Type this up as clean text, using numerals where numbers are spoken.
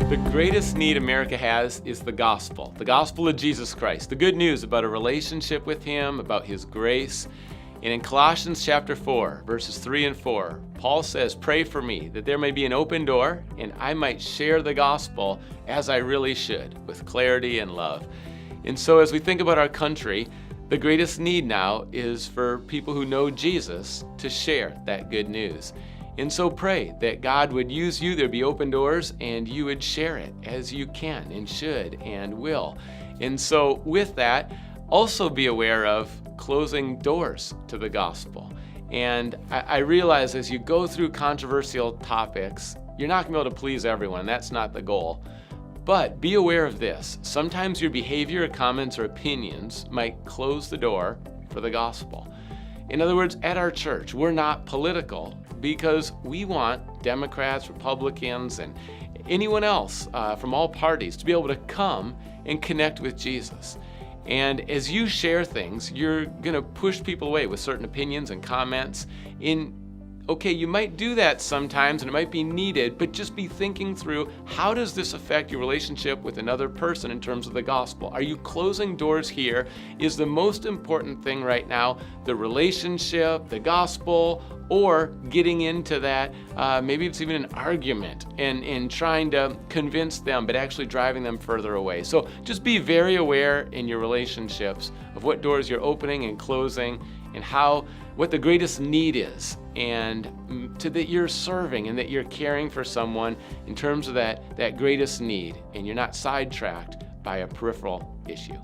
The greatest need America has is the gospel of Jesus Christ, the good news about a relationship with Him, about His grace. And in Colossians chapter 4, verses 3 and 4, Paul says, "Pray for me, that there may be an open door, and I might share the gospel as I really should, with clarity and love." And so as we think about our country, the greatest need now is for people who know Jesus to share that good news. And so pray that God would use you, there'd be open doors, and you would share it as you can and should and will. And so with that, also be aware of closing doors to the gospel. And I realize as you go through controversial topics, you're not going to be able to please everyone. That's not the goal. But be aware of this. Sometimes your behavior, comments, or opinions might close the door for the gospel. In other words, at our church, we're not political because we want Democrats, Republicans, and anyone else from all parties to be able to come and connect with Jesus. And as you share things, you're going to push people away with certain opinions and comments. Okay, you might do that sometimes and it might be needed, but just be thinking through, how does this affect your relationship with another person in terms of the gospel? Are you closing doors here? Is the most important thing right now the relationship, the gospel, or getting into that, maybe it's even an argument and trying to convince them, but actually driving them further away? So just be very aware in your relationships of what doors you're opening and closing, and what the greatest need is, and that you're serving and that you're caring for someone in terms of that greatest need, and you're not sidetracked by a peripheral issue.